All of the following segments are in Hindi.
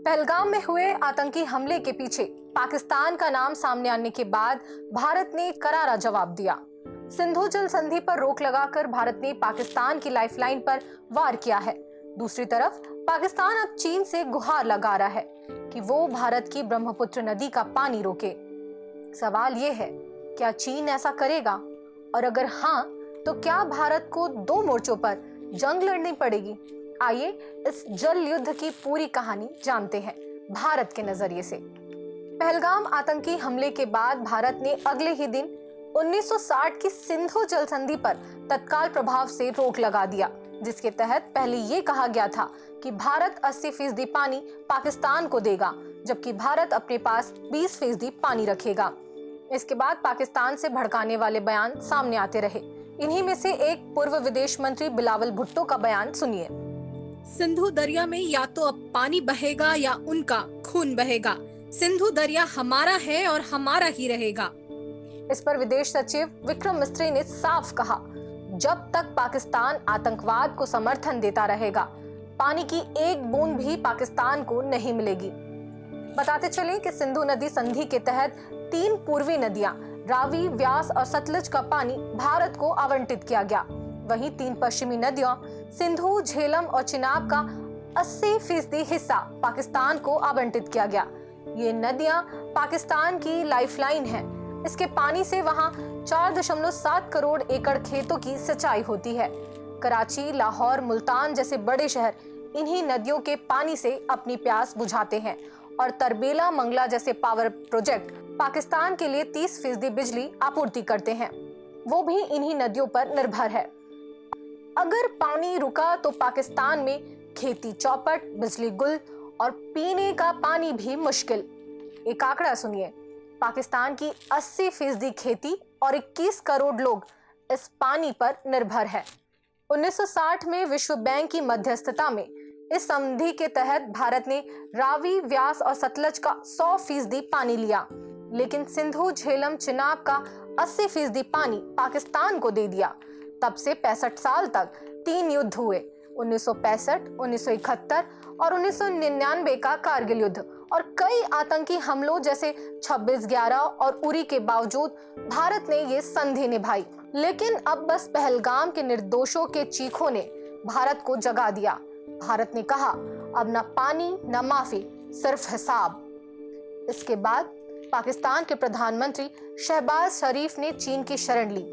पहलगाम में हुए आतंकी हमले के पीछे पाकिस्तान का नाम सामने आने के बाद भारत ने करारा जवाब दिया। सिंधु जल संधि पर रोक लगाकर भारत ने पाकिस्तान की लाइफलाइन पर वार किया है। दूसरी तरफ पाकिस्तान अब चीन से गुहार लगा रहा है कि वो भारत की ब्रह्मपुत्र नदी का पानी रोके। सवाल ये है, क्या चीन ऐसा करेगा? और अगर हाँ, तो क्या भारत को दो मोर्चों पर जंग लड़नी पड़ेगी? आइए इस जल युद्ध की पूरी कहानी जानते हैं भारत के नजरिए से। पहलगाम आतंकी हमले के बाद भारत ने अगले ही दिन 1960 की सिंधु जल संधि पर तत्काल प्रभाव से रोक लगा दिया, जिसके तहत पहले ये कहा गया था कि भारत 80% पानी पाकिस्तान को देगा, जबकि भारत अपने पास 20% पानी रखेगा। इसके बाद पाकिस्तान से भड़काने वाले बयान सामने आते रहे। इन्हीं में से एक पूर्व विदेश मंत्री बिलावल भुट्टो का बयान सुनिए। सिंधु दरिया में या तो अब पानी बहेगा या उनका खून बहेगा। सिंधु दरिया हमारा है और हमारा ही रहेगा। इस पर विदेश सचिव विक्रम मिस्त्री ने साफ कहा, जब तक पाकिस्तान आतंकवाद को समर्थन देता रहेगा, पानी की एक बूंद भी पाकिस्तान को नहीं मिलेगी। बताते चलें कि सिंधु नदी संधि के तहत 3 पूर्वी नदियां रावी, व्यास और सतलज का पानी भारत को आवंटित किया गया। वहीं 3 पश्चिमी नदियों सिंधु, झेलम और चिनाब का 80% हिस्सा पाकिस्तान को आवंटित किया गया। ये नदियां पाकिस्तान की लाइफलाइन हैं। इसके पानी से वहां 4.7 करोड़ एकड़ खेतों की सिंचाई होती है। कराची, लाहौर, मुल्तान जैसे बड़े शहर इन्हीं नदियों के पानी से अपनी प्यास बुझाते हैं और तरबेला, मंगला जैसे पावर प्रोजेक्ट पाकिस्तान के लिए 30% बिजली आपूर्ति करते हैं। वो भी इन्हीं नदियों पर निर्भर है। अगर पानी रुका तो पाकिस्तान में खेती चौपट, बिजली गुल और पीने का पानी भी मुश्किल। एक आंकड़ा सुनिए, पाकिस्तान की 80% खेती और 21 करोड़ लोग इस पानी पर निर्भर है। 1960 में विश्व बैंक की मध्यस्थता में इस संधि के तहत भारत ने रावी, व्यास और सतलज का 100% पानी लिया, लेकिन सिंधु, झेलम, चिनाब का 80% पानी पाकिस्तान को दे दिया। तब से 65 साल तक 3 युद्ध हुए, 1965, 1971 और 1999 का कारगिल युद्ध और कई आतंकी हमलों जैसे 26/11 और उरी के बावजूद भारत ने ये संधि निभाई। लेकिन अब बस पहलगाम के निर्दोषों के चीखों ने भारत को जगा दिया। भारत ने कहा, अब न पानी न माफी, सिर्फ हिसाब। इसके बाद पाकिस्तान के प्रधानमंत्री शहबाज शरीफ ने चीन की शरण ली।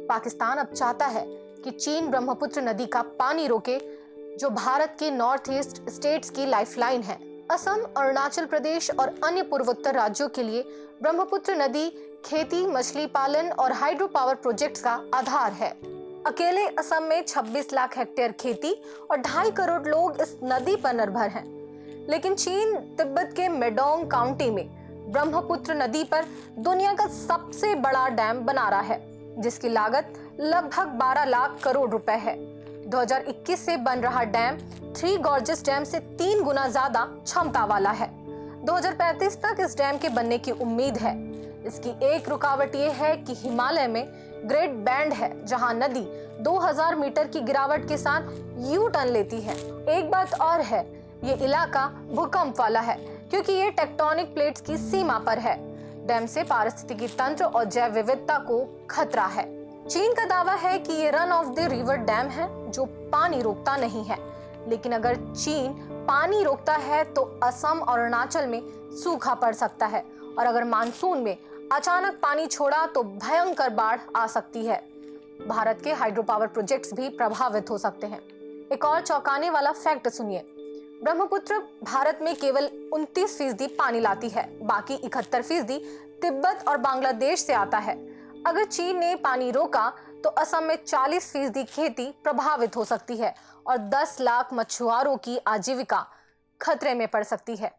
पाकिस्तान अब चाहता है कि चीन ब्रह्मपुत्र नदी का पानी रोके, जो भारत के नॉर्थ ईस्ट स्टेट्स की लाइफलाइन है। असम, अरुणाचल प्रदेश और अन्य पूर्वोत्तर राज्यों के लिए ब्रह्मपुत्र नदी खेती, मछली पालन और हाइड्रो पावर प्रोजेक्ट्स का आधार है। अकेले असम में 26 लाख हेक्टेयर खेती और 2.5 करोड़ लोग इस नदी पर निर्भर हैं। लेकिन चीन तिब्बत के मेडोंग काउंटी में ब्रह्मपुत्र नदी पर दुनिया का सबसे बड़ा डैम बना रहा है, जिसकी लागत लगभग 12 लाख करोड़ रुपए है। 2021 से बन रहा डैम 3 गॉर्जेस डैम से 3 गुना ज्यादा क्षमता वाला है। 2035 तक इस डैम के बनने की उम्मीद है। इसकी एक रुकावट ये है कि हिमालय में ग्रेट बैंड है, जहां नदी 2000 मीटर की गिरावट के साथ यू टर्न लेती है। एक बात और है, ये इलाका भूकंप वाला है क्योंकि ये टेक्टोनिक प्लेट्स की सीमा पर है। डैम से पारिस्थितिकी तंत्र और जैव विविधता को खतरा है। चीन का दावा है कि ये run of the river dam है जो पानी रोकता नहीं है, लेकिन अगर चीन पानी रोकता है तो असम और अरुणाचल में सूखा पड़ सकता है और अगर मानसून में अचानक पानी छोड़ा तो भयंकर बाढ़ आ सकती है। भारत के हाइड्रो पावर प्रोजेक्ट्स भी प्रभावित हो सकते हैं। एक और चौंकाने वाला फैक्ट सुनिए, ब्रह्मपुत्र भारत में केवल 29% पानी लाती है, बाकी 71% तिब्बत और बांग्लादेश से आता है। अगर चीन ने पानी रोका तो असम में 40% खेती प्रभावित हो सकती है और 10 लाख मछुआरों की आजीविका खतरे में पड़ सकती है।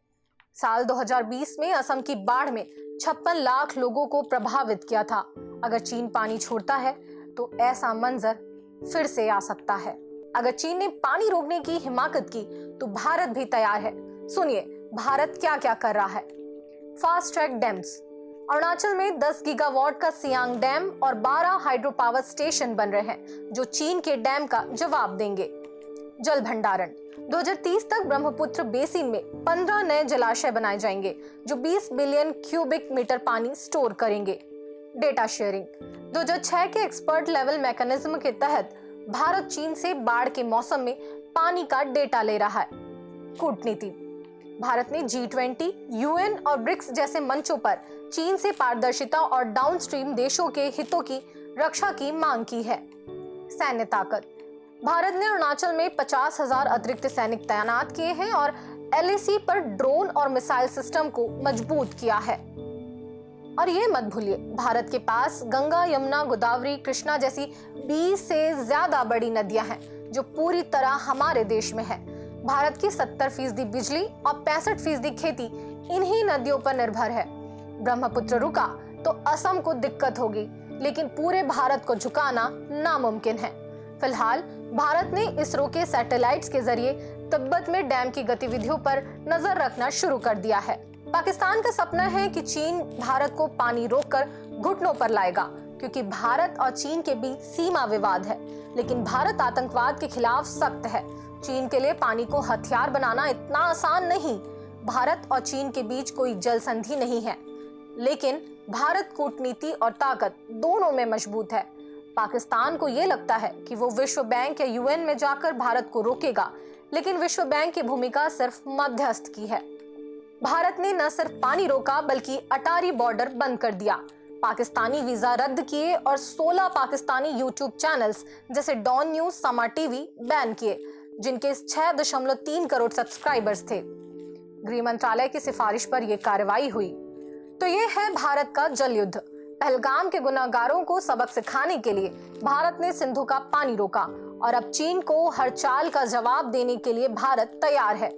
साल 2020 में असम की बाढ़ में 56 लाख लोगों को प्रभावित किया था। अगर चीन पानी छोड़ता है तो ऐसा मंजर फिर से आ सकता है। अगर चीन ने पानी रोकने की हिमाकत की तो भारत भी तैयार है। सुनिए भारत क्या क्या कर रहा है। फास्ट ट्रैक डैम्स, अरुणाचल में 10 गीगावाट का सियांग डैम और 12 हाइड्रो पावर स्टेशन बन रहे हैं जो चीन के डैम का जवाब देंगे। जल भंडारण, 2030 तक ब्रह्मपुत्र बेसिन में 15 नए जलाशय बनाए जाएंगे जो 20 बिलियन क्यूबिक मीटर पानी स्टोर करेंगे। डेटा शेयरिंग 2006 के एक्सपर्ट लेवल मैकेनिज्म के तहत भारत चीन से बाढ़ के मौसम में पानी का डेटा ले रहा है। कूटनीति भारत ने G20, UN और ब्रिक्स जैसे मंचों पर चीन से पारदर्शिता और डाउनस्ट्रीम देशों के हितों की रक्षा की मांग की है। सैन्य ताकत भारत ने अरुणाचल में 50,000 अतिरिक्त सैनिक तैनात किए हैं और LAC पर ड्रोन और मिसाइल सिस्टम को मजबूत किया है। और ये मत भूलिए, भारत के पास गंगा, यमुना, गोदावरी, कृष्णा जैसी 20 से ज्यादा बड़ी नदियां हैं जो पूरी तरह हमारे देश में है। भारत की 70% बिजली और 65% खेती इन्हीं नदियों पर निर्भर है। ब्रह्मपुत्र रुका तो असम को दिक्कत होगी, लेकिन पूरे भारत को झुकाना नामुमकिन है। फिलहाल भारत ने इसरो के सैटेलाइट्स के जरिए तिब्बत में डैम की गतिविधियों पर नजर रखना शुरू कर दिया है। पाकिस्तान का सपना है कि चीन भारत को पानी रोककर घुटनों पर लाएगा, क्योंकि भारत और चीन के बीच सीमा विवाद है। लेकिन भारत आतंकवाद के खिलाफ सख्त है। चीन के लिए पानी को हथियार बनाना इतना आसान नहीं। भारत और चीन के बीच कोई जल संधि नहीं है, लेकिन भारत कूटनीति और ताकत दोनों में मजबूत है। पाकिस्तान को यह लगता है कि वो विश्व बैंक या UN में जाकर भारत को रोकेगा, लेकिन विश्व बैंक की भूमिका सिर्फ मध्यस्थ की है। भारत ने न सिर्फ पानी रोका बल्कि अटारी बॉर्डर बंद कर दिया, पाकिस्तानी वीजा रद्द किए और 16 पाकिस्तानी YouTube चैनल्स जैसे डॉन न्यूज, समा टीवी बैन किए, जिनके 6.3 करोड़ सब्सक्राइबर्स थे। गृह मंत्रालय की सिफारिश पर यह कार्रवाई हुई। तो ये है भारत का जल युद्ध। पहलगाम के गुनाहगारों को सबक सिखाने के लिए भारत ने सिंधु का पानी रोका और अब चीन को हर चाल का जवाब देने के लिए भारत तैयार है।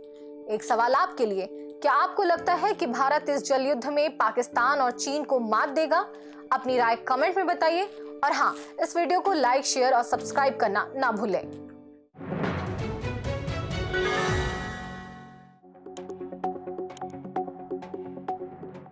एक सवाल आपके लिए, क्या आपको लगता है कि भारत इस जल युद्ध में पाकिस्तान और चीन को मात देगा? अपनी राय कमेंट में बताइए और हाँ, इस वीडियो को लाइक, शेयर और सब्सक्राइब करना ना भूलें।